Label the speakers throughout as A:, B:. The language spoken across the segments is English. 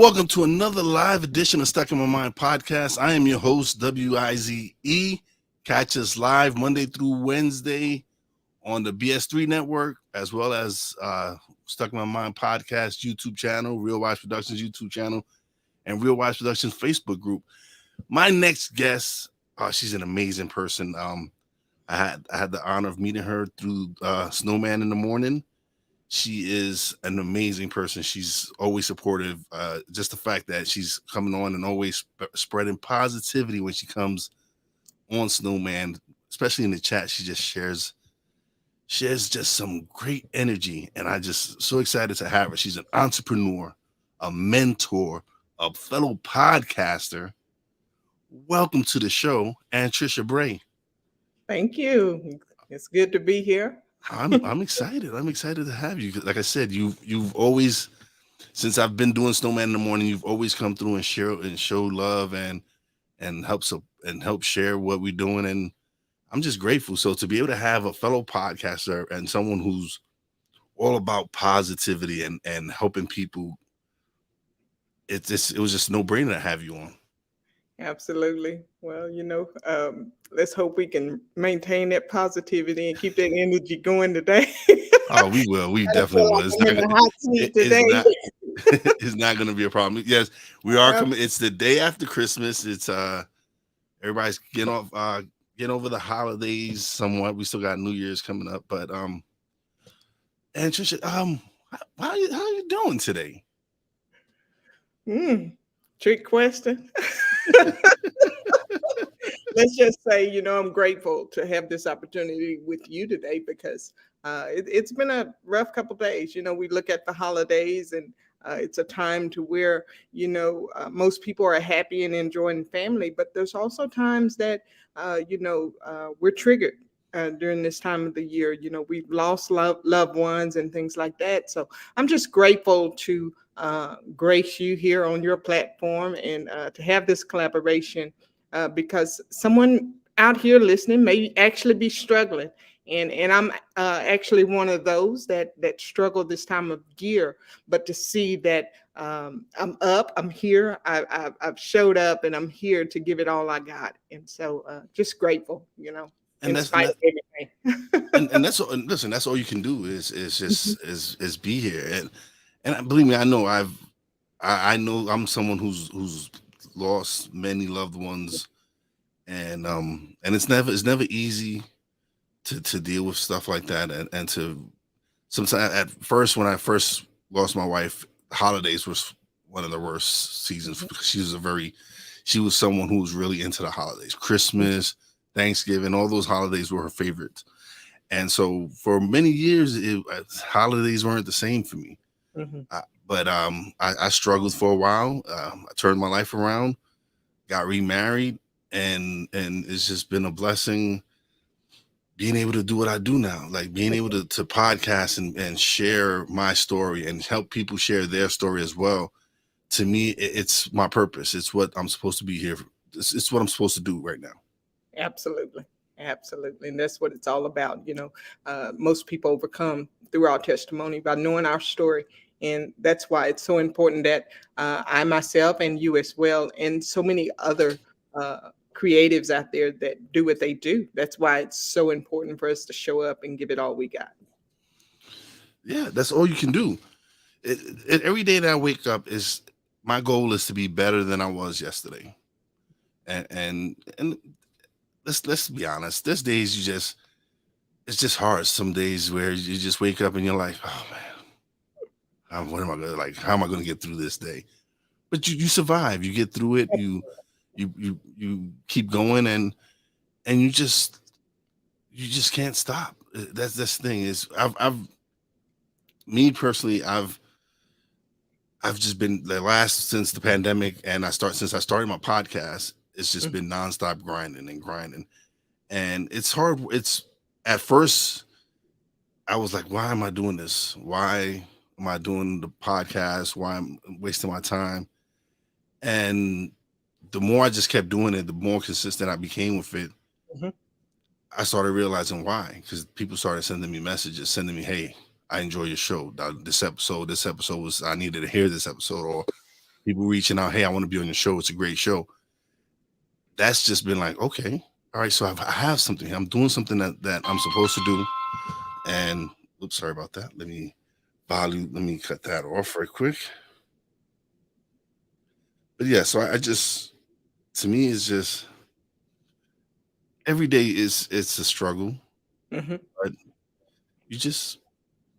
A: welcome to another live edition of Stuck in My Mind podcast. I am your host, WIZE. Catch us live Monday through Wednesday on the BS3 network, as well as Stuck in My Mind podcast YouTube channel, Real Wise Productions YouTube channel, and Real Wise Productions Facebook group. My next guest, she's an amazing person. I had the honor of meeting her through Snowman in the Morning. She is an amazing person. She's always supportive. Just the fact that she's coming on and always spreading positivity when she comes on Snowman, especially in the chat, she just shares just some great energy. And I just so excited to have her. She's an entrepreneur, a mentor, a fellow podcaster. Welcome to the show, Anntricia Bray.
B: Thank you. It's good to be here.
A: I'm excited. I'm excited to have you. Like I said, you've always, since I've been doing Snowman in the Morning, you've always come through and show love and help share what we're doing. And I'm just grateful. So to be able to have a fellow podcaster and someone who's all about positivity and helping people, it was just no brainer to have you on.
B: Absolutely. Well, let's hope we can maintain that positivity and keep that energy going today.
A: Oh, we will. We definitely will. It's not going to be a problem. Yes, we are coming. It's the day after Christmas. It's everybody's getting over the holidays somewhat. We still got New Year's coming up, but and Trisha, how are you doing today?
B: Trick question. Let's just say, I'm grateful to have this opportunity with you today because it's been a rough couple of days. We look at the holidays and it's a time to where, most people are happy and enjoying family, but there's also times that, we're triggered during this time of the year. We've lost loved ones and things like that. So I'm just grateful to grace you here on your platform and to have this collaboration because someone out here listening may actually be struggling. And I'm actually one of those that struggle this time of year. But to see that I'm up, I'm here, I've showed up, and I'm here to give it all I got. And so just grateful,
A: And
B: in spite of everything.
A: and that's all. And listen, that's all you can do is just be here. And believe me, I know I know I'm someone who's lost many loved ones, and it's never easy to deal with stuff like that, and to sometimes at first, when I first lost my wife, holidays was one of the worst seasons because she was someone who was really into the holidays. Christmas, Thanksgiving, all those holidays were her favorites. And so for many years, holidays weren't the same for me. But I struggled for a while. I turned my life around, got remarried, and it's just been a blessing being able to do what I do now, like being able to podcast and share my story and help people share their story as well. To me, it's my purpose. It's what I'm supposed to be here for. It's what I'm supposed to do right now.
B: Absolutely. And that's what it's all about. Most people overcome through our testimony by knowing our story. And that's why it's so important that I myself and you as well, and so many other creatives out there that do what they do. That's why it's so important for us to show up and give it all we got.
A: Yeah, that's all you can do. Every day that I wake up, my goal is to be better than I was yesterday. And let's be honest. There's days it's just hard. Some days where you just wake up and you're like, oh man, what am I gonna like? How am I gonna get through this day? But you survive. You get through it. You keep going and you just can't stop. That's the thing is me personally, I've just been since the pandemic and since I started my podcast, it's just been nonstop grinding. And it's hard. It's at first I was like, why am I doing this? Why am I doing the podcast? Why am I wasting my time? And the more I just kept doing it, the more consistent I became with it. I started realizing why, because people started sending me messages, sending me, hey, I enjoy your show. This episode was, I needed to hear this episode, or people reaching out, hey, I want to be on your show. It's a great show. That's just been like, okay, all right. So I have something. I'm doing something that I'm supposed to do. And oops, sorry about that. Let me cut that off right quick. But yeah, so I just, to me, it's just every day is it's a struggle,
B: Hmm.
A: but you just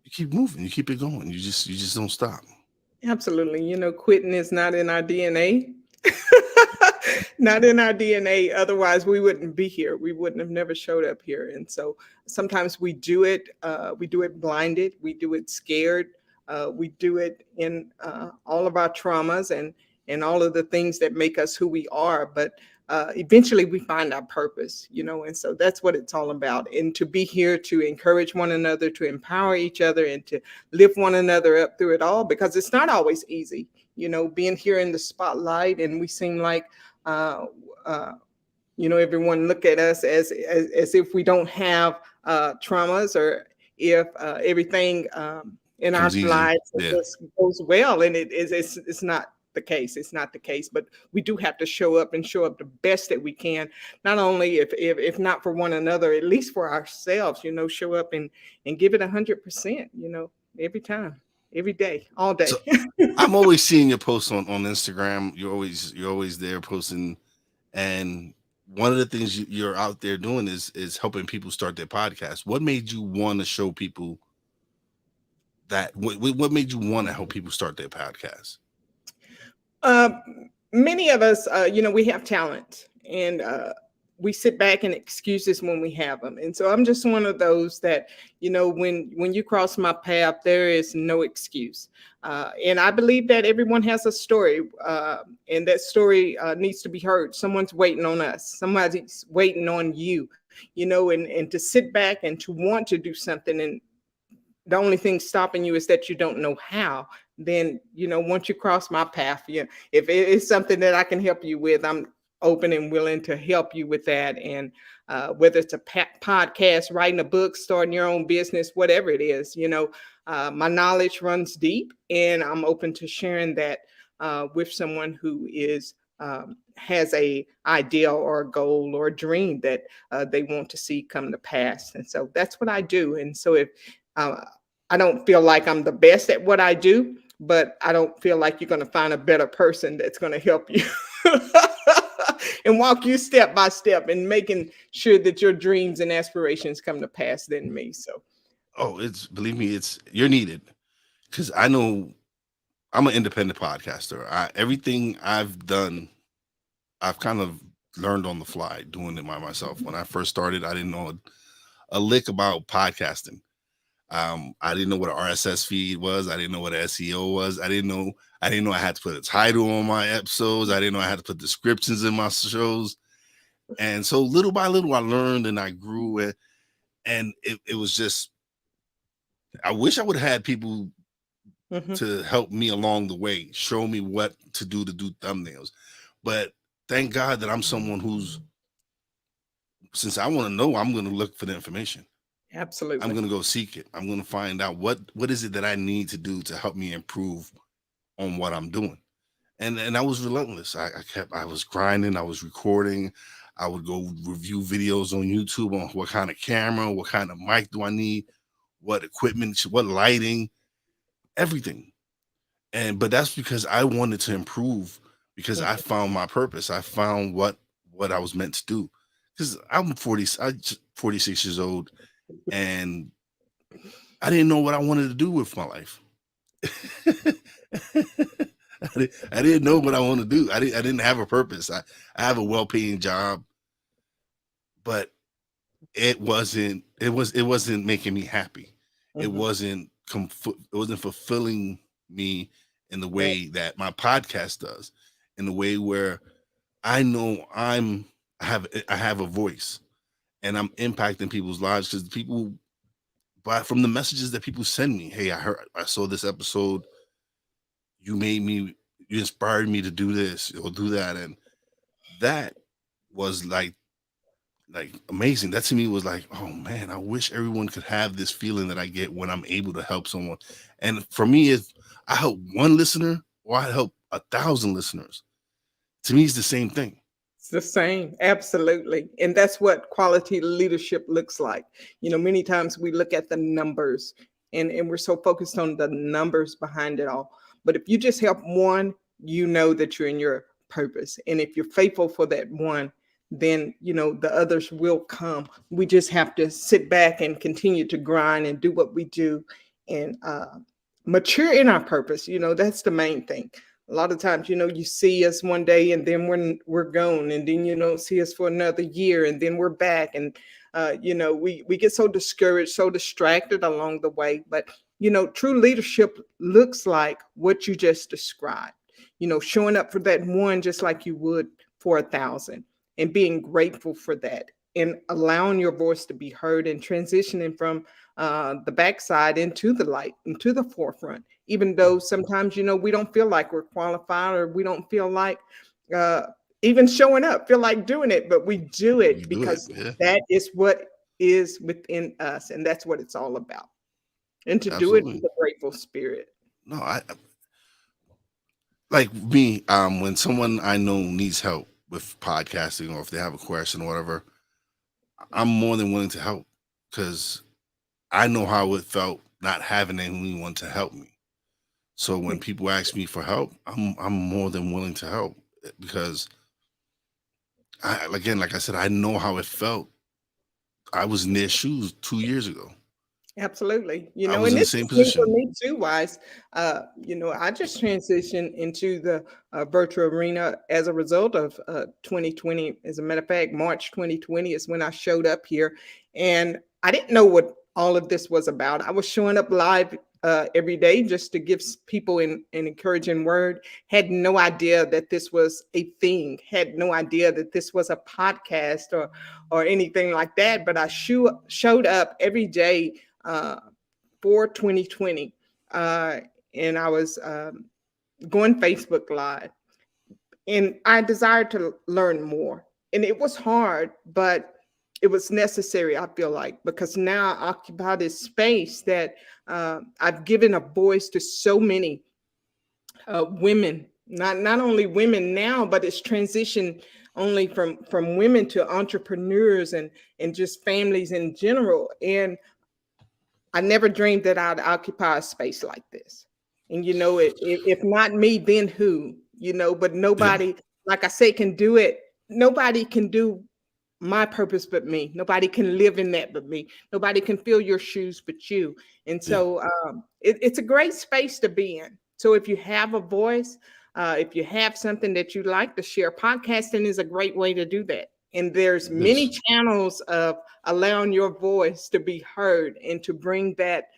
A: you keep moving, you keep it going. You just don't stop.
B: Absolutely. Quitting is not in our DNA. Not in our DNA. Otherwise, we wouldn't be here. We wouldn't have never showed up here. And so sometimes we do it. We do it blinded. We do it scared. We do it in all of our traumas and all of the things that make us who we are. But eventually, we find our purpose. And so that's what it's all about. And to be here to encourage one another, to empower each other, and to lift one another up through it all, because it's not always easy. Being here in the spotlight, and we seem like uh, uh, everyone look at us as if we don't have traumas, or if everything in our
A: Comes easy.
B: lives
A: Yeah.
B: just goes well, and it's not the case. It's not the case. But we do have to show up, and show up the best that we can, not only if not for one another, at least for ourselves. Show up and give it 100%. Every time, every day, all
A: So
B: day.
A: I'm always seeing your posts on Instagram. You're always there posting, and one of the things you're out there doing is helping people start their podcast. What made you want to show people that? What made you want to help people start their podcast?
B: Uh, Many of us, we have talent, and we sit back and excuses when we have them. And so I'm just one of those that, when you cross my path, there is no excuse. And I believe that everyone has a story, and that story needs to be heard. Someone's waiting on us. Somebody's waiting on you, and to sit back and to want to do something, and the only thing stopping you is that you don't know how. Then once you cross my path, if it is something that I can help you with, I'm open and willing to help you with that. And whether it's a podcast, writing a book, starting your own business, whatever it is, my knowledge runs deep, and I'm open to sharing that with someone who is has a idea or a goal or a dream that they want to see come to pass. And so that's what I do. And so if uh, I don't feel like I'm the best at what I do, but I don't feel like you're going to find a better person that's going to help you and walk you step by step in making sure that your dreams and aspirations come to pass than me. So,
A: Oh, it's believe me, it's you're needed because I know I'm an independent podcaster. Everything I've done, I've kind of learned on the fly doing it by myself. When I first started, I didn't know a lick about podcasting. I didn't know what an RSS feed was. I didn't know what SEO was. I didn't know I had to put a title on my episodes. I didn't know I had to put descriptions in my shows. And so little by little, I learned and I grew it. And it was just, I wish I would have had people
B: mhm.
A: to help me along the way, show me what to do thumbnails. But thank God that I'm someone who's, since I want to know, I'm going to look for the information. I'm
B: Absolutely.
A: going to go seek it. I'm going to find out what is it that I need to do to help me improve on what I'm doing. And I was relentless. I was grinding, I was recording. I would go review videos on YouTube on what kind of camera, what kind of mic do I need, what equipment, what lighting, everything. And but that's because I wanted to improve because I
B: Mhm.
A: found my purpose. I found what I was meant to do. Because I'm 40, 46 years old, and I didn't know what I wanted to do with my life. I didn't know what I want to do. I didn't have a purpose. I have a well-paying job, but it wasn't making me happy. It
B: Mhm.
A: wasn't it wasn't fulfilling me in the
B: Right.
A: way that my podcast does, in the way where I know I have a voice and I'm impacting people's lives because people, but from the messages that people send me, hey, I saw this episode, you made me, you inspired me to do this or do that, and that was like amazing. That to me was like, oh man, I wish everyone could have this feeling that I get when I'm able to help someone. And for me, if I help one listener or 1,000 listeners. To me, it's the same thing.
B: It's the same, absolutely. And that's what quality leadership looks like. Many times we look at the numbers and we're so focused on the numbers behind it all. But if you just help one, you know that you're in your purpose. And if you're faithful for that one, then the others will come. We just have to sit back and continue to grind and do what we do and mature in our purpose. That's the main thing. A lot of times, you see us one day and then we're gone, and then you don't see us for another year, and then we're back, and we get so discouraged, so distracted along the way. But true leadership looks like what you just described. Showing up for that one just like you would for 1,000, and being grateful for that, and allowing your voice to be heard, and transitioning from the backside into the light, into the forefront, even though sometimes we don't feel like we're qualified, or we don't feel like even showing up, feel like doing it, but we do
A: You
B: it
A: do it.
B: because
A: Yeah,
B: that is what is within us, and that's what it's all about. And to do it with
A: absolutely.
B: a grateful spirit.
A: No, like me, when someone I know needs help with podcasting, or if they have a question or whatever, I'm more than willing to help, because I know how it felt not having anyone to help me. So when people ask me for help, I'm more than willing to help, because again, like I said, I know how it felt. I was in their shoes 2 years ago.
B: Absolutely.
A: I was
B: And
A: in the
B: this
A: same
B: is new for
A: position.
B: me too, Wise. I just transitioned into the virtual arena as a result of 2020. As a matter of fact, March 2020 is when I showed up here. And I didn't know what all of this was about. I was showing up live every day just to give people an encouraging word. Had no idea that this was a thing, had no idea that this was a podcast or anything like that. But I showed up every day for 2020. Uh, and I was going Facebook Live, and I desired to learn more. And it was hard, but it was necessary, I feel like, because now I occupy this space that I've given a voice to so many women, not only women now, but it's transitioned only from women to entrepreneurs and just families in general. And I never dreamed that I'd occupy a space like this. And if not me, then who? But
A: Yeah,
B: nobody, like I say, can do it. Nobody can do my purpose but me. Nobody can live in that but me. Nobody can fill your shoes but you. And
A: yeah.
B: so it's a great space to be in. So if you have a voice, if you have something that you like to share, podcasting is a great way to do that. And there's
A: It is.
B: many channels of allowing your voice to be heard and to bring that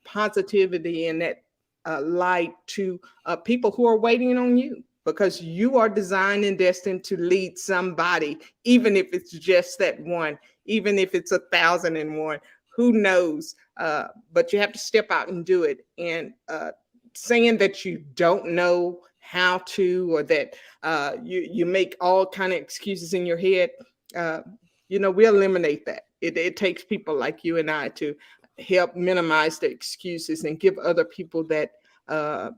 B: positivity and that light to people who are waiting on you, because you are designed and destined to lead somebody, even if it's just that one, even if it's 1,001. Who knows? But you have to step out and do it. And saying that you don't know how to, or that you make all kind of excuses in your head, uh, we eliminate that. It takes people like you and I to help minimize the excuses and give other people that uh,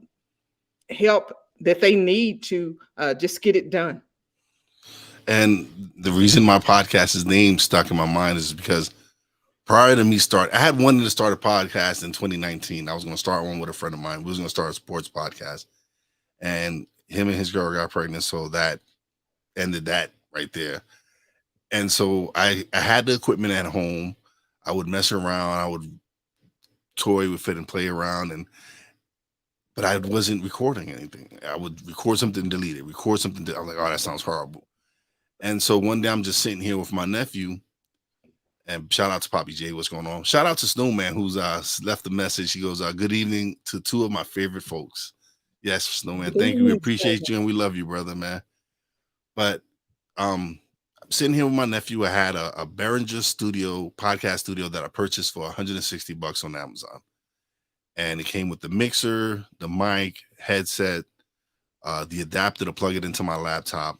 B: help that they need to just get it done.
A: And the reason my podcast is name stuck in my mind is because prior to me I had wanted to start a podcast in 2019. I was going to start one with a friend of mine. We was going to start a sports podcast, and him and his girl got pregnant, so that ended that right there. And so I had the equipment at home. I would mess around. I would toy with it and play around, but I wasn't recording anything. I would record something, delete it. Record something. I'm like, oh, that sounds horrible. And so one day I'm just sitting here with my nephew, and shout out to Poppy J. What's going on? Shout out to Snowman, who's left a message. He goes, good evening to two of my favorite folks. Yes, Snowman.
B: Good
A: Thank you. We
B: evening,
A: appreciate you and we love you, brother, man. But I'm sitting here with my nephew. I had a Behringer studio, podcast studio, that I purchased for $160 on Amazon. And it came with the mixer, the mic, headset, the adapter to plug it into my laptop.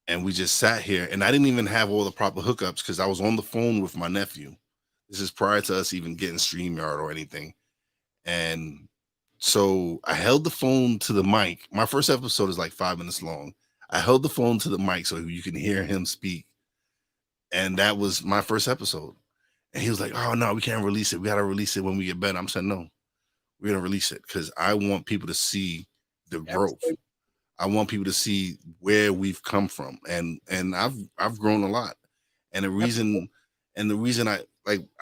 A: And we just sat here, and I didn't even have all the proper hookups because I was on the phone with my nephew. This is prior to us even getting StreamYard or anything. And So I held the phone to the mic. My first episode is like 5 minutes long. I held the phone to the mic so you can hear him speak. And that was my first episode. And he was like, "Oh no, we can't release it. We gotta release it when we get better." I'm saying, "No, we're gonna release it because I want people to see the growth.
B: Absolutely.
A: I want people to see where we've come from." And I've grown a lot. And the
B: Absolutely.
A: reason I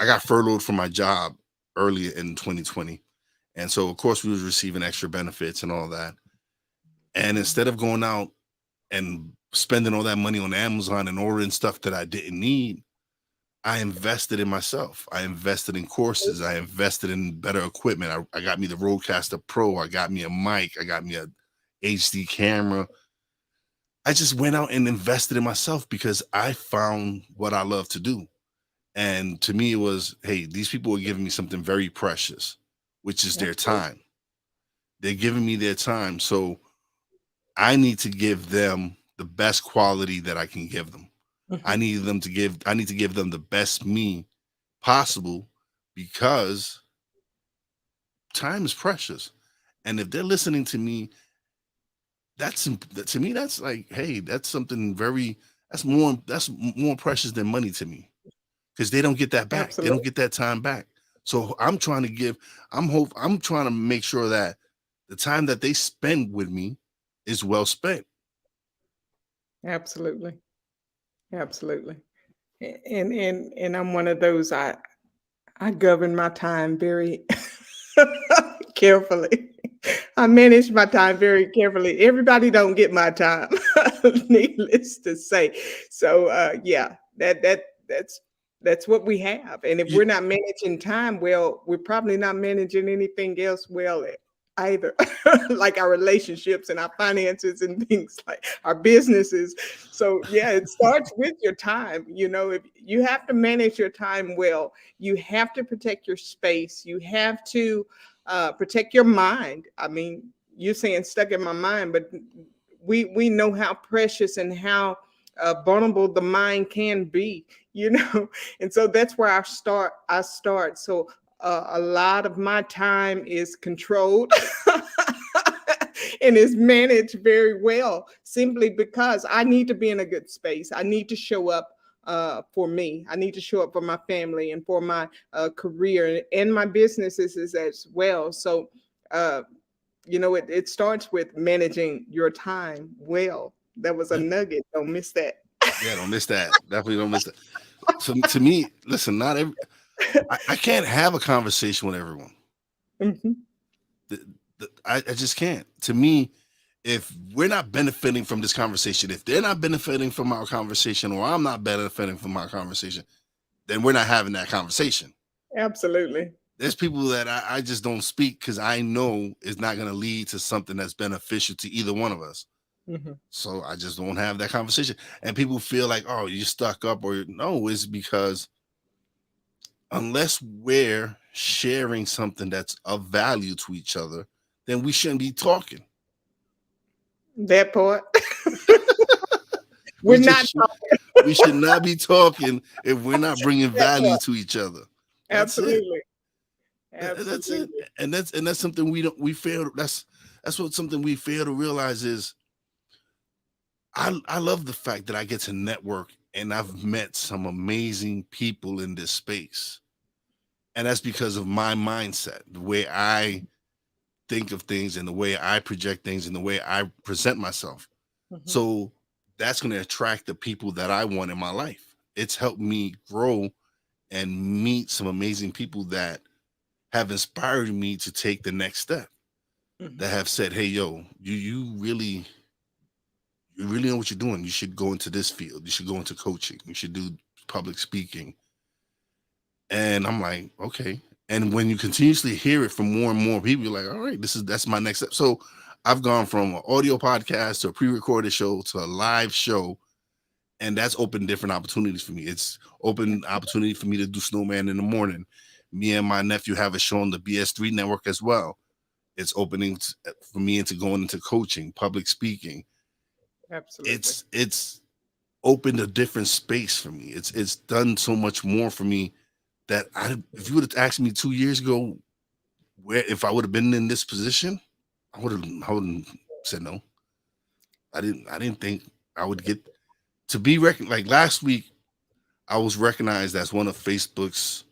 A: got furloughed from my job early in 2020. And so of course we was receiving extra benefits and all that. And instead of going out and spending all that money on Amazon and ordering stuff that I didn't need, I invested in myself. I invested in courses. I invested in better equipment. I got me the Rodecaster Pro. I got me a mic. I got me a HD camera. I just went out and invested in myself because I found what I love to do. And to me, it was, hey, these people are giving me something very precious, which is their
B: Absolutely.
A: time. They're giving me their time. So I need to give them the best quality that I can give them.
B: Mhm.
A: I need to give them the best me possible because time is precious. And if they're listening to me, to me, that's like, hey, that's something very, that's more precious than money to me because they don't get that back. They don't
B: Absolutely.
A: get that time back. So I'm trying to give, I'm trying to make sure that the time that they spend with me is well spent.
B: Absolutely. Absolutely. And I'm one of those. I govern my time very carefully. I manage my time very carefully. Everybody don't get my time, needless to say. So yeah, that's what we have. And if
A: You,
B: we're not managing time well, we're probably not managing anything else well either, like our relationships and our finances and things like our businesses. So yeah, it starts with your time. If you have to manage your time well, you have to protect your space. You have to protect your mind. I mean, you're saying stuck in my mind, but we know how precious and how vulnerable the mind can be, and so that's where I start. So a lot of my time is controlled and is managed very well, simply because I need to be in a good space. I need to show up for me. I need to show up for my family and for my career and my businesses as well. So, uh, it starts with managing your time well. That was a
A: yeah,
B: nugget. Don't miss that.
A: yeah, don't miss that. Definitely don't miss that. So to me, listen, not every, I can't have a conversation with everyone.
B: Mhm.
A: The, I just can't. To me, if we're not benefiting from this conversation, if they're not benefiting from our conversation, or I'm not benefiting from our conversation, then we're not having that conversation.
B: Absolutely.
A: There's people that I just don't speak because I know it's not going to lead to something that's beneficial to either one of us.
B: Mhm.
A: So I just don't have that conversation. And people feel like, oh, you're stuck up, or no, it's because unless we're sharing something that's of value to each other, then we shouldn't be talking.
B: That part.
A: We
B: We're
A: just
B: not
A: should,
B: talking.
A: we should not be talking if we're not bringing
B: That
A: value
B: part.
A: to each other. That's it.
B: Absolutely.
A: That's it.
B: Absolutely.
A: And that's something we don't we fail. That's what something we fail to realize is I love the fact that I get to network and I've met some amazing people in this space. And that's because of my mindset, the way I think of things and the way I project things and the way I present myself.
B: Mhm.
A: So that's going to attract the people that I want in my life. It's helped me grow and meet some amazing people that have inspired me to take the next step.
B: Mhm.
A: That have said, "Hey, yo, you really know what you're doing. You should go into this field. You should go into coaching. You should do public speaking." And I'm like, okay. And when you continuously hear it from more and more people, you're like, all right, that's my next step. So I've gone from an audio podcast to a pre-recorded show to a live show, and that's opened different opportunities for me. It's opened opportunity for me to do Snowman in the morning. Me and my nephew have a show on the BS3 network as well. It's opening for me into going into coaching, public speaking.
B: Absolutely.
A: It's opened a different space for me. It's done so much more for me that if you would have asked me 2 years ago where if I would have been in this position, I wouldn't said no. I didn't think I would get to be like last week. I was recognized as one of Facebook's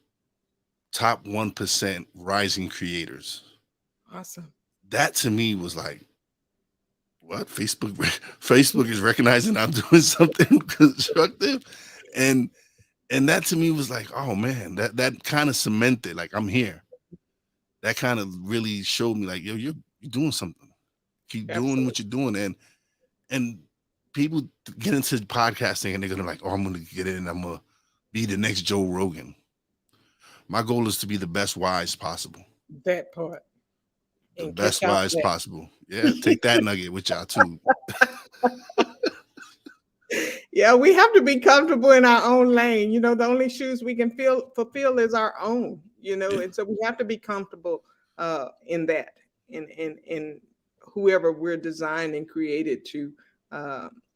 A: top 1% rising creators.
B: Awesome.
A: That to me was like, what? Facebook is recognizing I'm doing something constructive, and that to me was like, oh man, that kind of cemented like I'm here. That kind of really showed me like, yo, you're doing something. Keep doing
B: Absolutely.
A: what you're doing, and people get into podcasting and they're gonna like, oh, I'm gonna get in, I'm gonna be the next Joe Rogan. My goal is to be the best wise possible.
B: That part.
A: The
B: And
A: best
B: catch out
A: wise
B: that.
A: possible. Yeah, take that nugget with y'all too.
B: Yeah, we have to be comfortable in our own lane. The only shoes we can fulfill is our own,
A: Yeah,
B: and so we have to be comfortable in that, in whoever we're designed and created to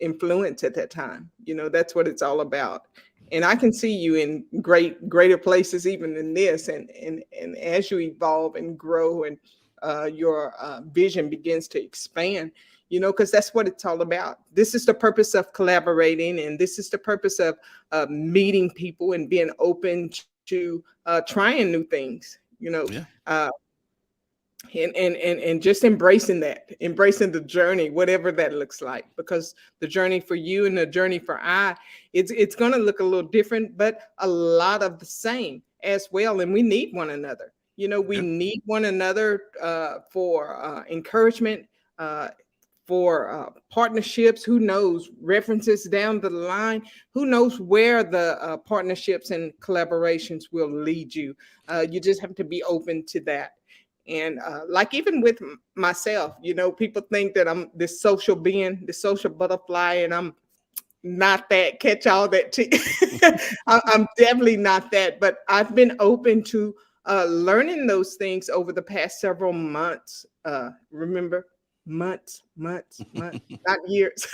B: influence at that time. That's what it's all about. And I can see you in greater places even than this, and as you evolve and grow, and your vision begins to expand, because that's what it's all about. This is the purpose of collaborating, and this is the purpose of meeting people and being open to trying new things.
A: yeah.
B: Uh, and just embracing the journey, whatever that looks like, because the journey for you and the journey for it's going to look a little different, but a lot of the same as well. And we need one another. We
A: Yeah.
B: need one another for encouragement, uh, for partnerships. Who knows, references down the line? Who knows where the partnerships and collaborations will lead you? You just have to be open to that. And like even with myself, people think that I'm this social being, this social butterfly, and I'm not that. Catch all that. I'm definitely not that, but I've been open to learning those things over the past several months. Remember, months, not years.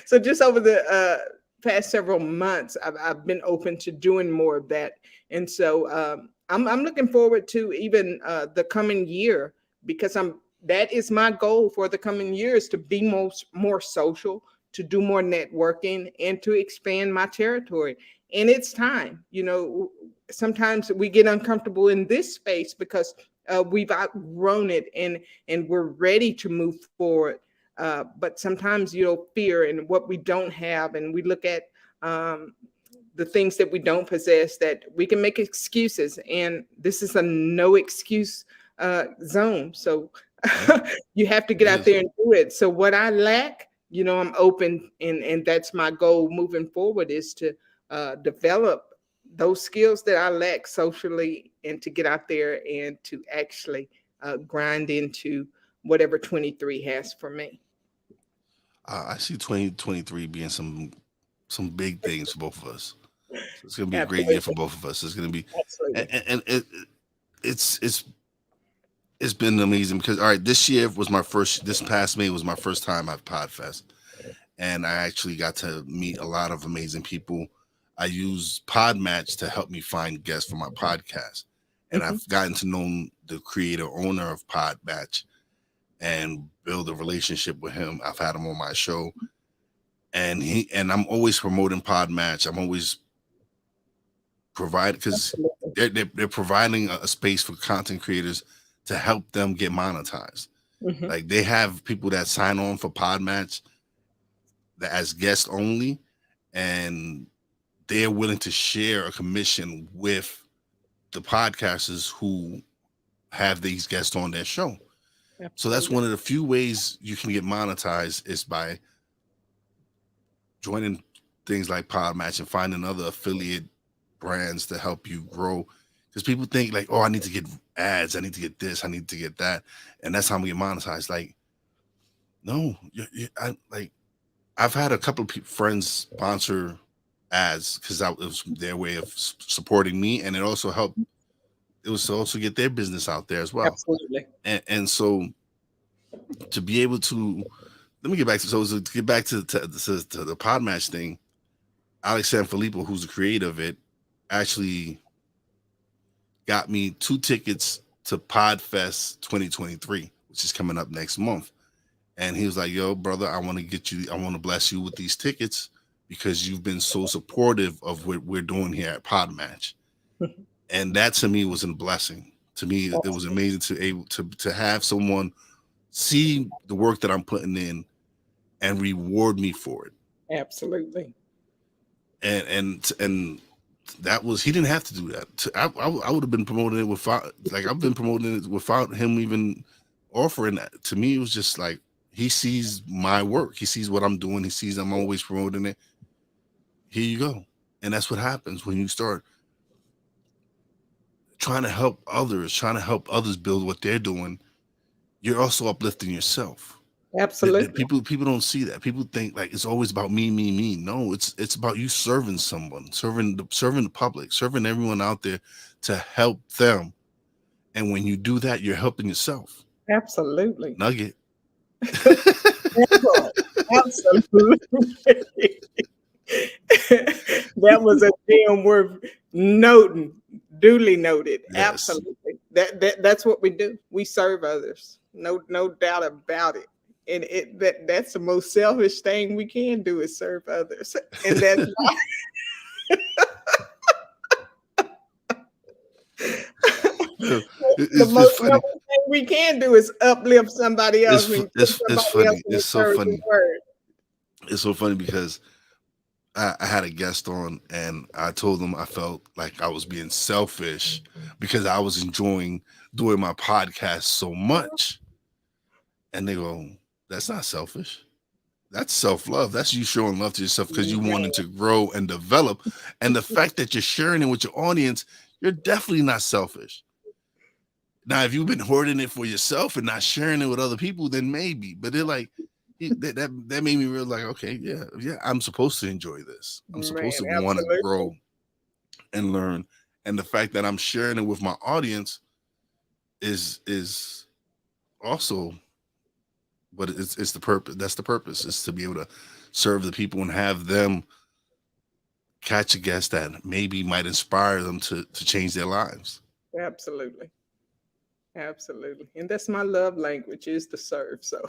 B: So just over the past several months, I've been open to doing more of that. And so I'm looking forward to even the coming year, because that is my goal for the coming years, to be more social, to do more networking, and to expand my territory. And it's time. Sometimes we get uncomfortable in this space because we've outgrown it, and we're ready to move forward. But sometimes, fear and what we don't have, and we look at the things that we don't possess, that we can make excuses. And this is a no excuse zone. So
A: Yeah,
B: you have to
A: it
B: get out
A: is.
B: there and do it. So what I lack, I'm open, and that's my goal moving forward, is to develop those skills that I lack socially, and to get out there and to actually grind into whatever 23 has for me.
A: I see 2023 being some big things for both of us. So it's gonna be a great year for
B: Absolutely.
A: both of us. It's gonna be, and,
B: Absolutely.
A: and it's it's it's been amazing because all right, this year was my first. This past May was my first time at Podfest, and I actually got to meet a lot of amazing people. I use Podmatch to help me find guests for my podcast, and
B: Mhm.
A: I've gotten to know the creator owner of Podmatch and build a relationship with him. I've had him on my show, and I'm always promoting Podmatch. I'm always provide because
B: Absolutely.
A: they're providing a space for content creators to help them get monetized.
B: Mhm.
A: Like they have people that sign on for Podmatch that as guests only, and they're willing to share a commission with the podcasters who have these guests on their show. So that's
B: Absolutely.
A: one of the few ways you can get monetized is by joining things like Podmatch and finding other affiliate brands to help you grow. Because people think like, oh, I need to get ads, I need to get this, I need to get that, and that's how we get monetized. Like, no, I've had a couple of friends sponsor ads because that was their way of supporting me, and it also helped. It was to also get their business out there as well,
B: Absolutely.
A: and so to be able to let me get back to to get back to the Podmatch thing. Alex Sanfilippo, who's the creator of it, actually got me 2 tickets to Podfest 2023, which is coming up next month. And he was like, yo, brother, I want to bless you with these tickets because you've been so supportive of what we're doing here at Podmatch. And that to me was a blessing. To me, it was amazing to have someone see the work that I'm putting in and reward me for it.
B: Absolutely.
A: And that was, he didn't have to do that. I would have been promoting it without, like, I've been promoting it without him even offering that. To me, it was just like, he sees my work. He sees what I'm doing. He sees I'm always promoting it. Here you go. And that's what happens when you start trying to help others build what they're doing. You're also uplifting yourself.
B: Absolutely.
A: People don't see that. People think like it's always about me, me, me. No, it's about you serving someone, serving the public, serving everyone out there to help them. And when you do that, you're helping yourself.
B: Absolutely.
A: Nugget.
B: Absolutely. That was a gem worth noting, duly noted.
A: Yes.
B: Absolutely. That's what we do. We serve others. No doubt about it. And that's the most selfish thing we can do is serve others. And that's why the most selfish thing we can do is uplift somebody else.
A: It's funny. It's so funny. It's so funny because I had a guest on and I told them I felt like I was being selfish because I was enjoying doing my podcast so much. And they go, that's not selfish. That's self-love. That's you showing love to yourself because you wanted to grow and develop. And the fact that you're sharing it with your audience, you're definitely not selfish. Now, if you've been hoarding it for yourself and not sharing it with other people, then maybe. But they're like, that made me realize, like, okay, yeah, I'm supposed to enjoy this. I'm supposed to want to grow and learn. And the fact that I'm sharing it with my audience is also, but it's the purpose. That's the purpose, is to be able to serve the people and have them catch a guest that maybe might inspire them to change their lives.
B: Absolutely. Absolutely. And that's my love language, is to serve. So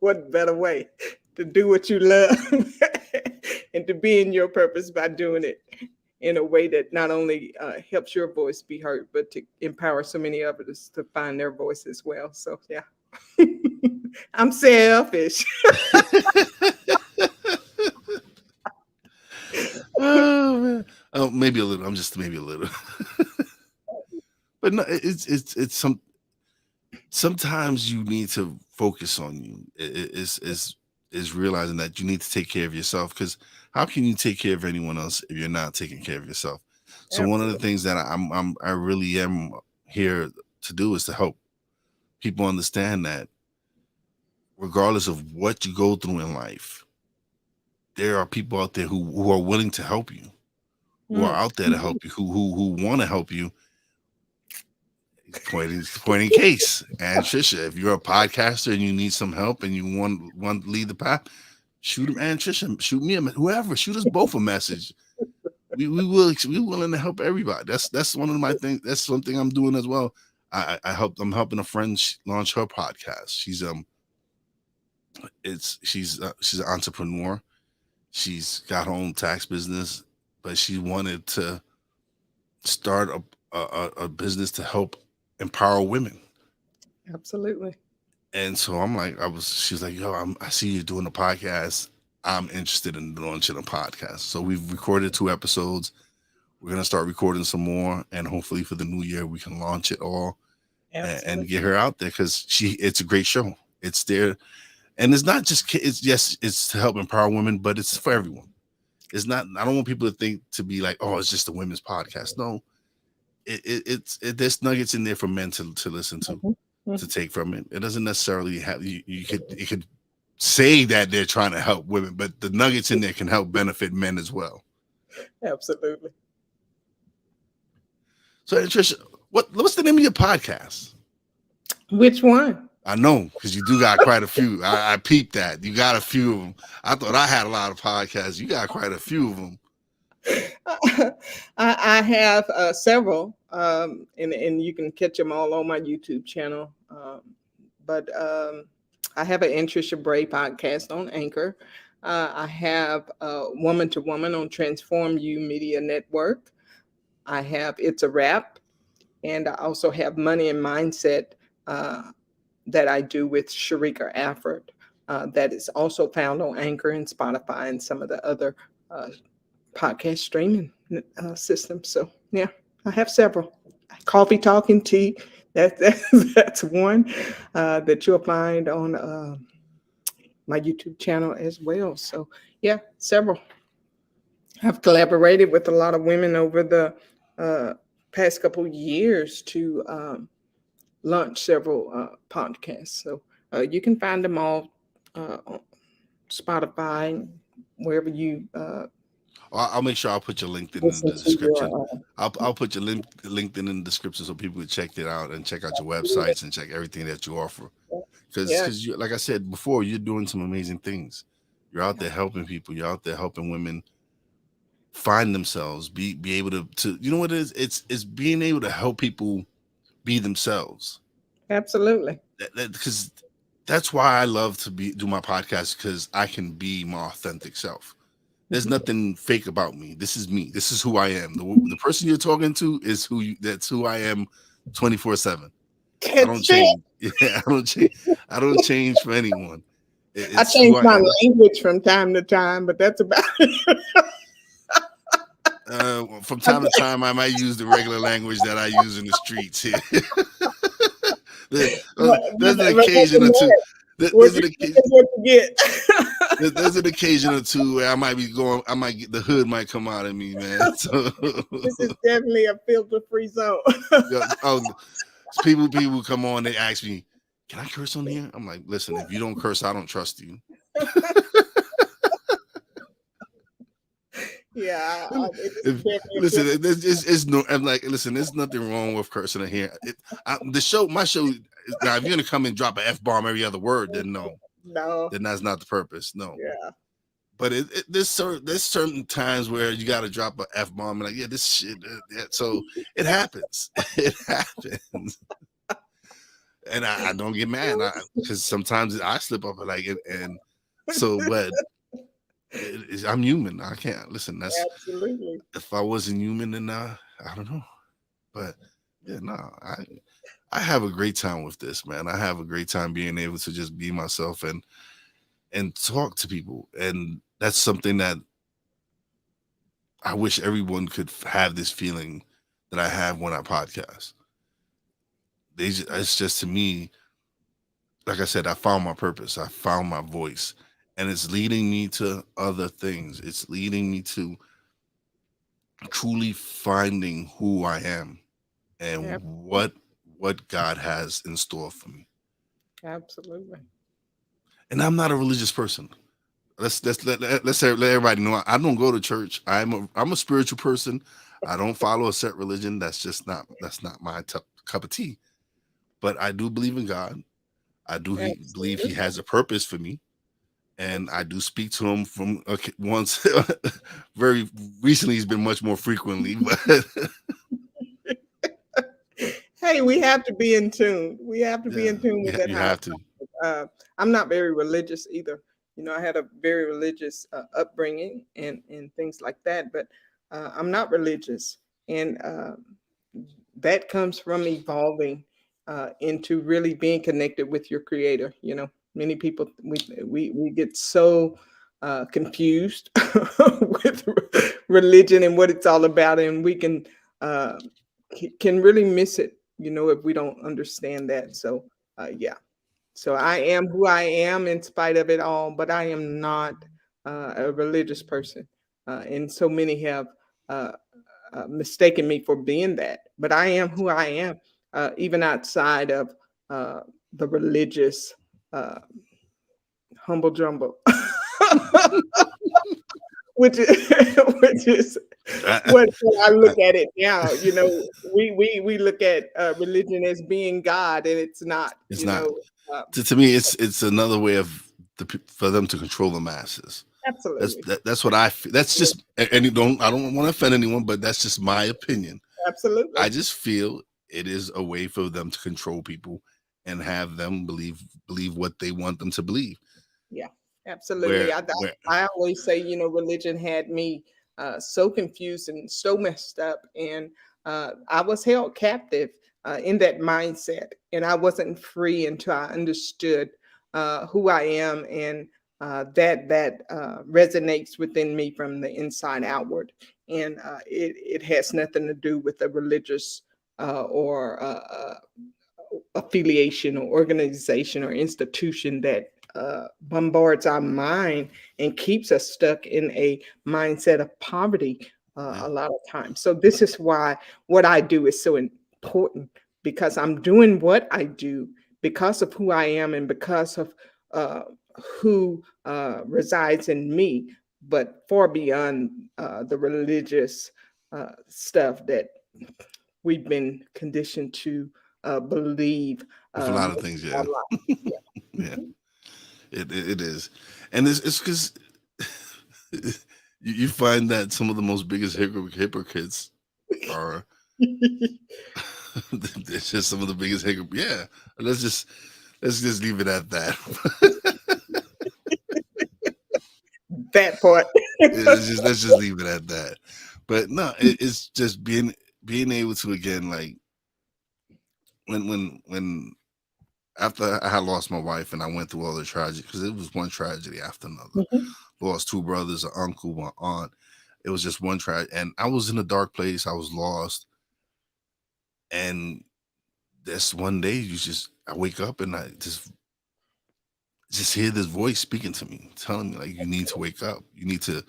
B: what better way to do what you love and to be in your purpose by doing it in a way that not only helps your voice be heard, but to empower so many others to find their voice as well. So, yeah, I'm selfish.
A: Oh, man. Oh, maybe a little. I'm just maybe a little. But no, it's sometimes you need to focus on you. Is realizing that you need to take care of yourself, because how can you take care of anyone else if you're not taking care of yourself? So one of the things that I really am here to do is to help people understand that regardless of what you go through in life, there are people out there who are willing to help you, who are out there to help you, who want to help you. Pointing case. Anntricia, if you're a podcaster and you need some help and you want to lead the path, shoot him. Anntricia, shoot me whoever, shoot us both a message. We're willing to help everybody. That's one of my things. That's something I'm doing as well. I'm helping a friend launch her podcast. She's an entrepreneur. She's got her own tax business, but she wanted to start a business to help empower women.
B: Absolutely.
A: And so she's like, yo, I see you doing a podcast. I'm interested in launching a podcast. So we've recorded 2 episodes. We're going to start recording some more, and hopefully for the new year, we can launch it all and get her out there, because it's a great show. It's there. And it's not just, it's to help empower women, but it's for everyone. It's not, I don't want people to think to be like, oh, it's just a women's podcast. No, there's nuggets in there for men to listen to, to take from it. It doesn't necessarily have, you could say that they're trying to help women, but the nuggets in there can help benefit men as well.
B: Absolutely.
A: So, Anntricia, what's the name of your podcast?
B: Which one?
A: I know, because you do got quite a few. I peeped that. You got a few of them. I thought I had a lot of podcasts. You got quite a few of them.
B: I have several, and you can catch them all on my YouTube channel. But I have an Anntricia Bray podcast on Anchor. I have Woman to Woman on Transform You Media Network. I have It's a Wrap, and I also have Money and Mindset uh, that I do with Sharika Afford. That is also found on Anchor and Spotify and some of the other uh, podcast streaming systems. So yeah, I have several. Coffee Talking Tea. That's one that you'll find on my YouTube channel as well. So yeah, several. I've collaborated with a lot of women over the uh, past couple years to launch several podcasts. So you can find them all on Spotify, wherever you
A: I'll make sure I'll put your LinkedIn in
B: listen
A: the
B: to
A: description.
B: your.
A: I'll put your LinkedIn in the description so people can check it out and check out your websites and check everything that you offer.
B: Yeah,
A: Because you, like I said before, you're doing some amazing things. You're out there helping people. You're out there helping women find themselves, be able to you know what it is? It's being able to help people be themselves.
B: absolutely.
A: Because that's why I love to do my podcast, because I can be my authentic self. There's
B: Mhm.
A: nothing fake about me. This is me. This is who I am. The person you're talking to is that's who I am 24/7. I don't
B: That's it.
A: change. Yeah, I don't change. I don't change for anyone.
B: I
A: It's who
B: change
A: I
B: my
A: am.
B: language from time to time, but that's about it.
A: From time to time, I might use the regular language that I use in the streets here. There's an occasion or
B: Nothing
A: two.
B: more. What
A: There's an
B: you get
A: occasion.
B: is what you get.
A: There's an occasion or two where I might be going. I might get the hood might come out of me, man. So,
B: This is definitely a filter-free zone.
A: yeah, oh, people come on. They ask me, "Can I curse on here?" I'm like, "Listen, if you don't curse, I don't trust you."
B: Yeah, it's
A: If,
B: definitely a
A: listen,
B: filter.
A: it's no. I'm like, listen, there's nothing wrong with cursing in here. My show. Now, if you're gonna come and drop an f bomb every other word, then no,
B: No,
A: then that's not the purpose. No,
B: yeah,
A: but there's certain times where you got to drop a f bomb and like, yeah, this shit. Yeah. So it happens. It happens, and I don't get mad because sometimes I slip up and like it, and so, but I'm human. I can't listen. That's
B: absolutely.
A: If I wasn't human, then I don't know. But yeah, no, I have a great time with this, man. I have a great time being able to just be myself and talk to people, and that's something that I wish everyone could have this feeling that I have when I podcast. It's just to me, like I said, I found my purpose. I found my voice, and it's leading me to other things. It's leading me to truly finding who I am and
B: Yep,
A: what God has in store for me.
B: absolutely.
A: And I'm not a religious person. Let's let everybody know I don't go to church. I'm a spiritual person. I don't follow a set religion. That's not my cup of tea. But I do believe in God. Believe He
B: Absolutely.
A: has a purpose for me, and I do speak to Him from once. Very recently, He's been much more frequently, but
B: Hey, we have to be in tune. We have to be
A: yeah,
B: in tune with that
A: you
B: higher
A: have to.
B: power. I'm not very religious either. I had a very religious upbringing and things like that, but I'm not religious, and that comes from evolving into really being connected with your creator. Many people we get so confused with religion and what it's all about, and we uh, can really miss it, if we don't understand that. So yeah, so I am who I am in spite of it all, but I am not a religious person, and so many have uh, mistaken me for being that. But I am who I am, even outside of uh, the religious uh, humble jumble, which is which is what I look at it now. We look at religion as being God, and it's not.
A: It's not.
B: Uh,
A: To me, it's another way of for them to control the masses.
B: Absolutely.
A: That's what I feel. That's just, and I don't want to offend anyone, but that's just my opinion. I
B: Absolutely.
A: just feel it is a way for them to control people and have them believe what they want them to believe.
B: Yeah, absolutely.
A: Where
B: I,
A: where
B: I, I always say, religion had me so confused and so messed up. And I was held captive in that mindset. And I wasn't free until I understood who I am. And that resonates within me from the inside outward. And it has nothing to do with a religious or affiliation or organization or institution that bombards our mind and keeps us stuck in a mindset of poverty
A: yeah,
B: a lot of times. So this is why what I do is so important, because I'm doing what I do because of who I am and because of uh, who resides in me, but far beyond the religious stuff that we've been conditioned to believe
A: with a lot of
B: most
A: things,
B: of our
A: yeah.
B: life. Yeah.
A: Yeah,
B: Mhm.
A: it is, and it's because you find that some of the most biggest hypocrites are it's just some of the biggest yeah. Let's just let's just leave it at that.
B: That part.
A: Let's just leave it at that. But no, it's just being able to, again, like when after I had lost my wife and I went through all the tragedy, because it was one tragedy after another.
B: Mhm.
A: Lost two brothers, an uncle, my aunt. It was just one tragedy, and I was in a dark place. I was lost, and this one day, I wake up and I just hear this voice speaking to me, telling me, like, you need to wake up. You need to.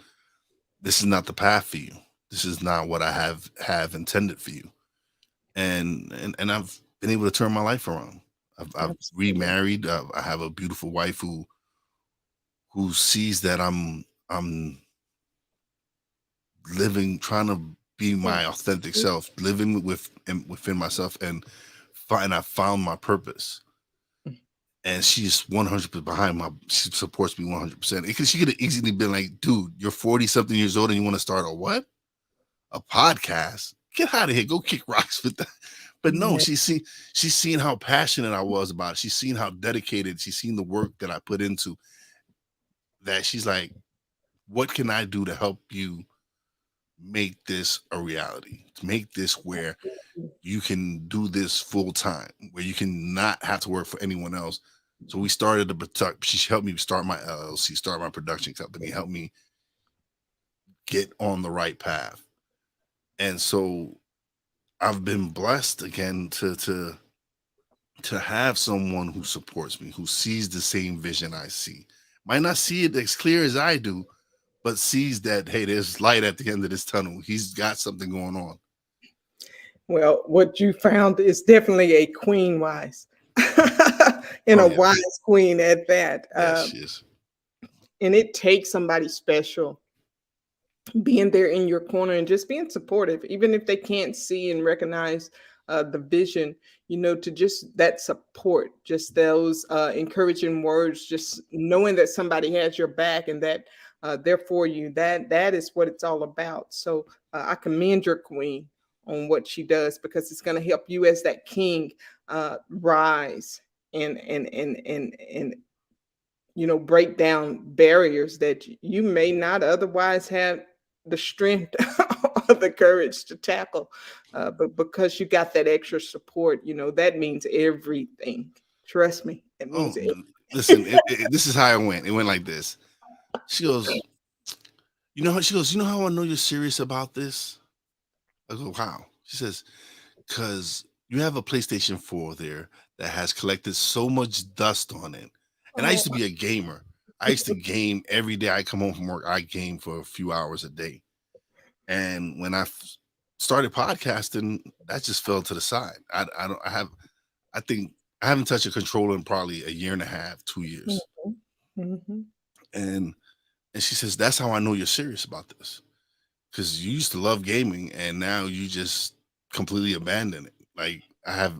A: This is not the path for you. This is not what I have intended for you. And I've been able to turn my life around. I've
B: Absolutely.
A: remarried. I have a beautiful wife who sees that I'm living, trying to be
B: Mhm.
A: my authentic self, living within myself, and I found my purpose. And she's 100% behind she supports me 100%. Because she could have easily been like, dude, you're 40 something years old and you want to start a what? A podcast? Get out of here. Go kick rocks with that. But no,
B: Yeah.
A: she's seen how passionate I was about it. She's seen how dedicated, she's seen the work that I put into that. She's like, what can I do to help you make this a reality? To make this where you can do this full time, where you can not have to work for anyone else. So we started the product. She helped me start my LLC, start my production company, help me get on the right path. And so I've been blessed again to have someone who supports me, who sees the same vision I see. Might not see it as clear as I do, but sees that, hey, there's light at the end of this tunnel. He's got something going on.
B: Well, what you found is definitely a queen wise, and
A: Oh
B: a
A: yeah,
B: wise queen at that.
A: yes, she is.
B: And it takes somebody special being there in your corner and just being supportive, even if they can't see and recognize the vision, to just that support, just those encouraging words, just knowing that somebody has your back and that they're for you. That is what it's all about. So I commend your queen on what she does, because it's going to help you as that king rise and break down barriers that you may not otherwise have the strength or the courage to tackle. But because you got that extra support, that means everything. Trust me, it
A: Oh,
B: means everything.
A: listen, this is how it went. It went like this. She goes, she goes, you know how I know you're serious about this? I go, how? She says, because you have a PlayStation 4 there that has collected so much dust on it. And I used
B: Oh,
A: to be a gamer. I used to game every day. I come home from work, I game for a few hours a day. And when I started podcasting, that just fell to the side. I think I haven't touched a controller in probably a year and a half, 2 years.
B: mhm, mhm.
A: And she says, that's how I know you're serious about this. Because you used to love gaming and now you just completely abandon it. Like I have,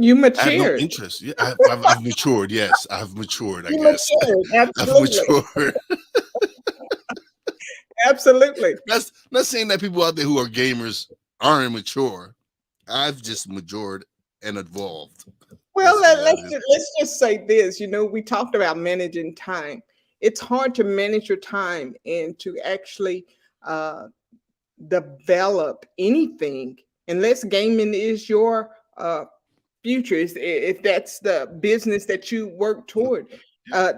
B: You
A: I have no
B: matured.
A: interest. Yeah, I've matured. Yes, I've matured. I
B: You
A: guess
B: matured.
A: I've
B: Absolutely.
A: matured.
B: Absolutely.
A: That's not saying that people out there who are gamers are immature. I've just matured and evolved.
B: Well,
A: That's all it is.
B: let's just say this. We talked about managing time. It's hard to manage your time and to actually uh, develop anything unless gaming is your future, if that's the business that you work toward.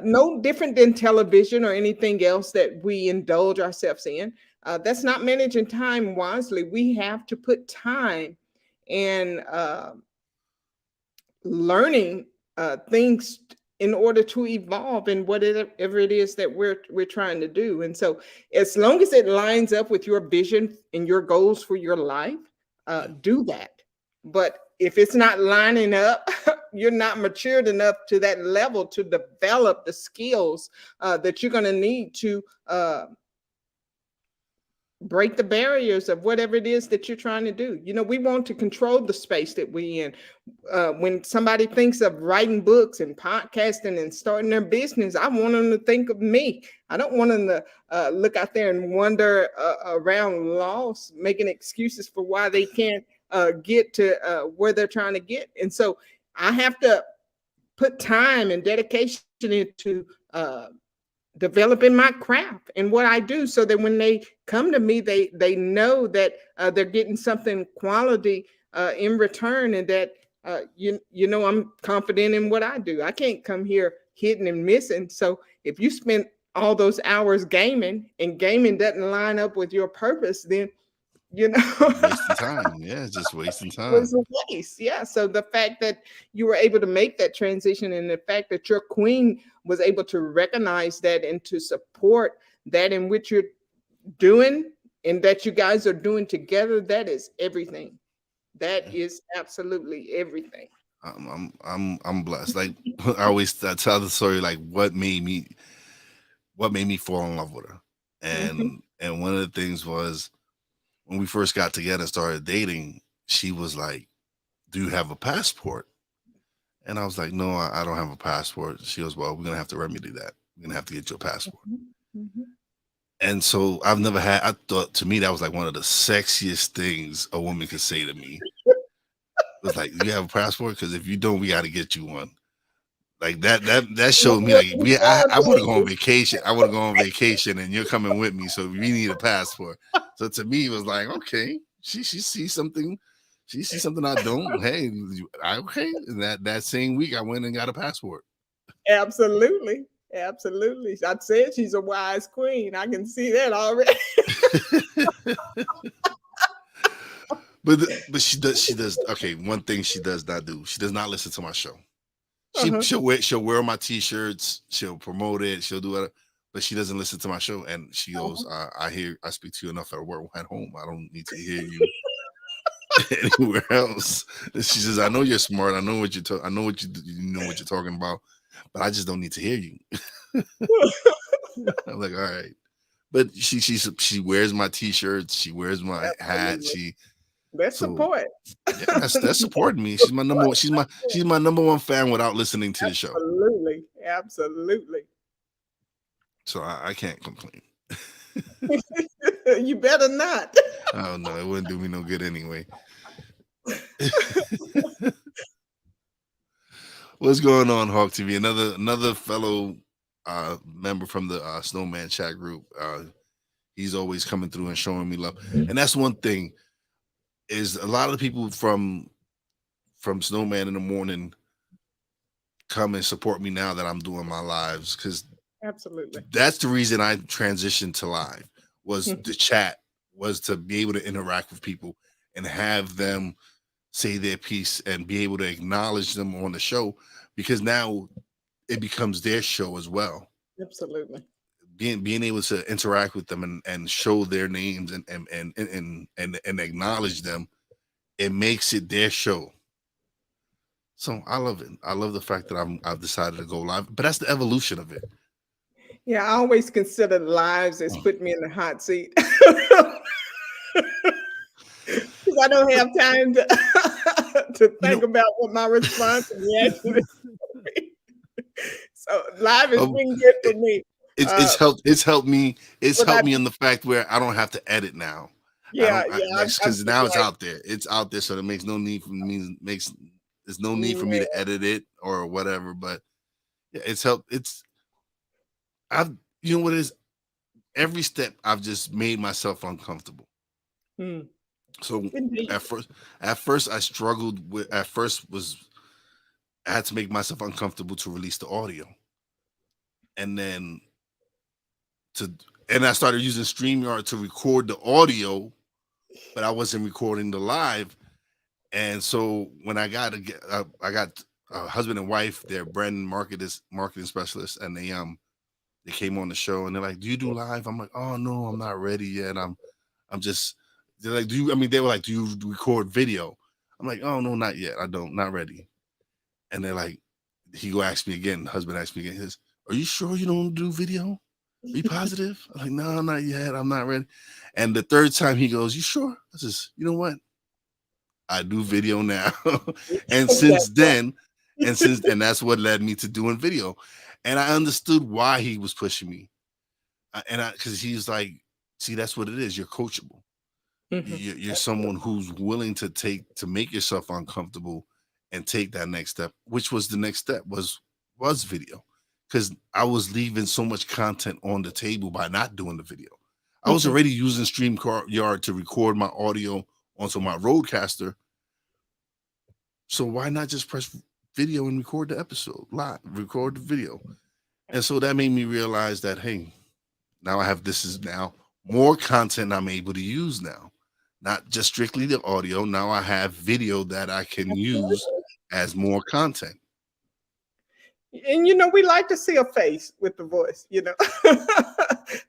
B: No different than television or anything else that we indulge ourselves in. That's not managing time wisely. We have to put time and learning things in order to evolve in whatever it is that we're trying to do. And so, as long as it lines up with your vision and your goals for your life,
A: Yeah.
B: do that. But if it's not lining up, you're not matured enough to that level to develop the skills that you're going to need to break the barriers of whatever it is that you're trying to do. We want to control the space that we're in. When somebody thinks of writing books and podcasting and starting their business, I want them to think of me. I don't want them to look out there and wander around lost, making excuses for why they can't get to where they're trying to get. And so I have to put time and dedication into developing my craft and what I do, so that when they come to me, they know that they're getting something quality in return, and that I'm confident in what I do. I can't come here hitting and missing. So if you spend all those hours gaming and gaming doesn't line up with your purpose, then you know
A: Wasting time. Yeah, just wasting
B: was
A: time.
B: a waste. Yeah. So the fact that you were able to make that transition, and the fact that your queen was able to recognize that and to support that in which you're doing and that you guys are doing together, that is everything. That
A: Yeah.
B: is absolutely everything.
A: I'm blessed. Like I always tell the story, like what made me fall in love with her.
B: Mhm.
A: And one of the things was when we first got together and started dating, she was like, "Do you have a passport?" And I was like, "No, I don't have a passport." She goes, "Well, we're gonna have to remedy that. We're gonna have to get you a passport."
B: Mhm. Mhm.
A: And so I've never had. I thought to me that was like one of the sexiest things a woman could say to me. It was like, "You have a passport? Because if you don't, we got to get you one." Like that
B: What
A: showed me
B: what
A: like
B: we
A: I
B: found
A: want to go on
B: is
A: vacation. I want to go on vacation, and you're coming with me. So we need a passport. So to me, it was like, okay, she sees something. She sees something I don't. Hey, okay. And that same week, I went and got a passport.
B: absolutely, absolutely. I said she's a wise queen. I can see that already.
A: But she does okay. One thing she does not do. She does not listen to my show. She
B: Uh-huh.
A: she'll wear my t-shirts. She'll promote it. She'll do it. But she doesn't listen to my show. And she goes,
B: Uh-huh.
A: I speak to you enough at work at home. I don't need to hear you anywhere else." And she says, "I know you're smart. I know what you're I know you know what you're talking about, but I just don't need to hear you." I'm like, all right. But she wears my t-shirts. She wears my hat.
B: Absolutely.
A: She
B: That's
A: so
B: support.
A: yeah, that's supporting me. She's my number one. She's my number one fan without listening to the show.
B: Absolutely. Absolutely.
A: So I can't complain.
B: You better not.
A: Oh no, it wouldn't do me no good anyway. What's going on, Hawk TV? Another fellow member from the Snowman chat group. He's always coming through and showing me love. And that's one thing is a lot of the people from Snowman in the morning come and support me now that I'm doing my lives, because
B: Absolutely.
A: that's the reason I transitioned to live, was the chat, was to be able to interact with people and have them say their piece and be able to acknowledge them on the show, because now it becomes their show as well.
B: Absolutely.
A: Being able to interact with them and show their names and acknowledge them, it makes it their show. So I love it. I love the fact that I've decided to go live, but that's the evolution of it.
B: Yeah, I always consider lives as putting me in the hot seat. Because I don't have time to
A: You
B: think
A: know,
B: about what my response and reaction is. So live has
A: um,
B: been good for
A: it,
B: me.
A: it's
B: Uh,
A: it's helped it's helped me
B: but I,
A: in the fact where I don't have to edit now. I
B: yeah,
A: don't
B: yeah,
A: like
B: I'm
A: because
B: just
A: now it's
B: like,
A: out there. It's out there, so it makes no need for me makes there's no need for me
B: yeah.
A: to edit it or whatever. But yeah, it's helped. I've you know what it is. Every step I've just made myself uncomfortable.
B: Mm,
A: So
B: indeed.
A: at first I struggled with. At first was I had to make myself uncomfortable to release the audio, and then to and I started using StreamYard to record the audio, but I wasn't recording the live. And so when I got a husband and wife, they're brand marketing specialists, and they came on the show and they're like, "Do you do live?" I'm like, "Oh no, I'm not ready yet. I'm just." They're like, "Do you?" I mean, they were like, "Do you record video?" I'm like, "Oh no, not yet. I don't, not ready." And they're like, he go ask me again. Husband asked me again. He says, "Are you sure you don't do video? Are you positive?" I'm like, "No, not yet. I'm not ready." And the third time he goes, "You sure?" I says, "You know what? I do video now." and
B: That's
A: since then, and that's what led me to doing video. And I understood why he was pushing me. Because he's like, see, that's what it is. You're coachable.
B: right. Hmm.
A: You're someone who's willing to make yourself uncomfortable and take that next step, which was the next step was video. Because I was leaving so much content on the table by not doing the video. I was
B: Hmm.
A: already using StreamYard to record my audio onto my Rodecaster. So why not just press video and record the episode live, record the video? And so that made me realize that, hey, now this is now more content I'm able to use now, not just strictly the audio. Now I have video that I can use as more content.
B: And we like to see a face with the voice.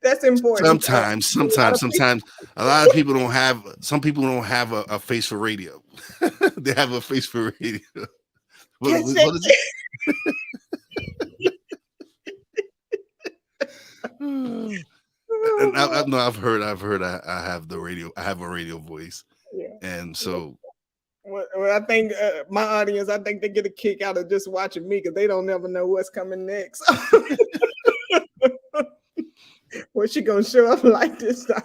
B: That's important.
A: Sometimes,
B: A lot of people.
A: a lot of people don't have. Some people don't have a face for radio. They have a face for radio.
B: Yes,
A: What is it? And no, I've heard I have the radio. I have a radio voice,
B: yeah.
A: and so
B: Well, I think my audience, I think they get a kick out of just watching me because they don't never know what's coming next. What's she gonna show up like this time?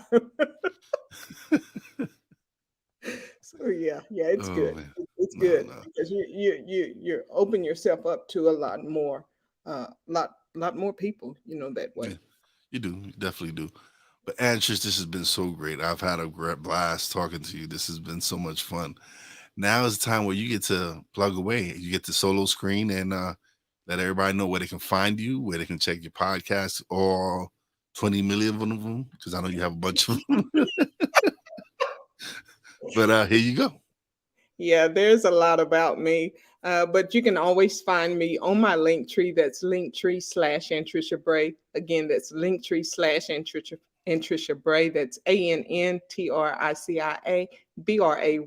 B: So yeah, it's
A: oh
B: good.
A: man,
B: It's
A: no,
B: good
A: no,
B: because you open yourself up to a lot more, lot more people. That
A: yeah,
B: way.
A: you do, you definitely do. But Anntricia, this has been so great. I've had a great blast talking to you. This has been so much fun. Now is the time where you get to plug away. You get the solo screen and let everybody know where they can find you, where they can check your podcast, all 20 million of them, because I know you have a bunch of them. But here you go.
B: Yeah, there's a lot about me. But you can always find me on my link tree. That's linktree/Anntricia Bray. Again, that's linktree/Anntricia Bray. That's ANNTRICIA BRAY.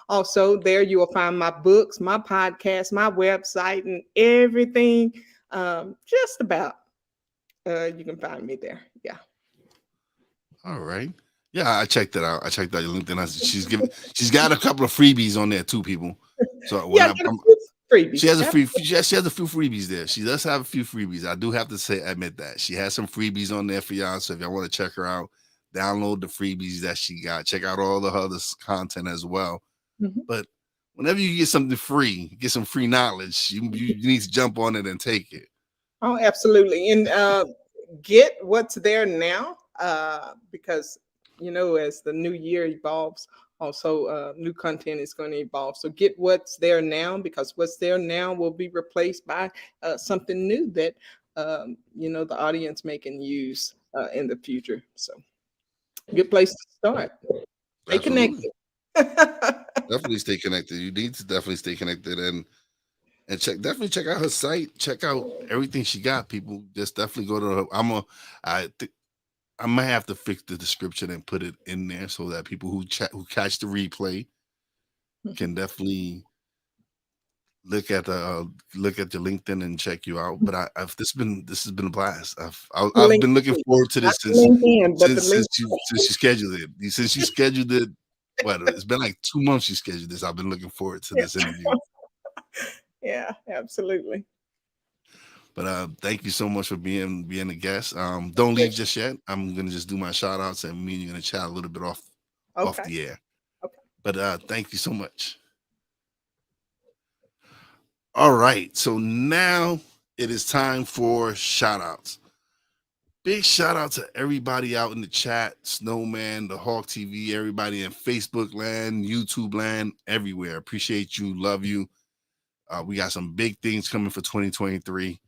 B: Also, there you will find my books, my podcast, my website, and everything. Just about. You can find me there. Yeah.
A: All right. Yeah, I checked it out. I checked out your LinkedIn. She's got a couple of freebies on there too, people. So when
B: Yeah, get a few
A: she
B: freebies.
A: has she has a few freebies there. She does have a few freebies. I do have to admit that she has some freebies on there for y'all. So if y'all want to check her out, download the freebies that she got. Check out all the other content as well.
B: Mhm.
A: But whenever you get something free, get some free knowledge, you need to jump on it and take it.
B: Oh, absolutely. And get what's there now because, as the new year evolves, also new content is going to evolve. So get what's there now because what's there now will be replaced by something new that, the audience may can use in the future. So good place to start. Stay
A: Absolutely.
B: connected.
A: Definitely stay connected. You need to definitely stay connected and check out her site. Check out everything she got. People just definitely go to her. I might have to fix the description and put it in there so that people who catch the replay can definitely look at your LinkedIn and check you out. But this has been a blast. I've
B: Link,
A: been looking forward to
B: not
A: this
B: the LinkedIn, but the
A: since
B: link.
A: you scheduled it. Since you scheduled it, What, it's been like 2 months you scheduled this. I've been looking forward to
B: Yeah.
A: this interview.
B: Yeah, absolutely.
A: But thank you so much for being a guest. Don't leave just yet. I'm gonna just do my shout outs and me and you're gonna chat a little bit off
B: Okay.
A: the air.
B: Okay.
A: But thank you so much. All right. So now it is time for shout outs. Big shout out to everybody out in the chat, Snowman, the Hawk TV, everybody in Facebook land, YouTube land, everywhere. Appreciate you, love you. We got some big things coming for 2023.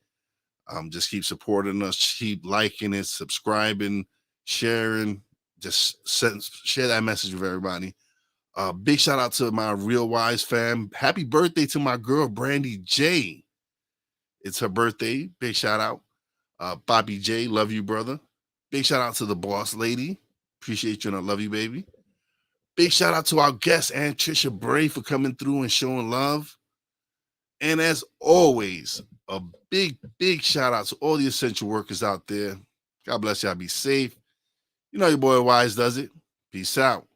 A: Just keep supporting us, keep liking it, subscribing, sharing. Share that message with everybody. Big shout out to my Real Wise fam. Happy birthday to my girl Brandy J. It's her birthday. Big shout out. Bobby J, love you, brother. Big shout out to the boss lady. Appreciate you and I love you, baby. Big shout out to our guest, Anntricia Bray, for coming through and showing love. And as always, a big shout out to all the essential workers out there. God bless y'all. Be safe. You know your boy Wise does it. Peace out.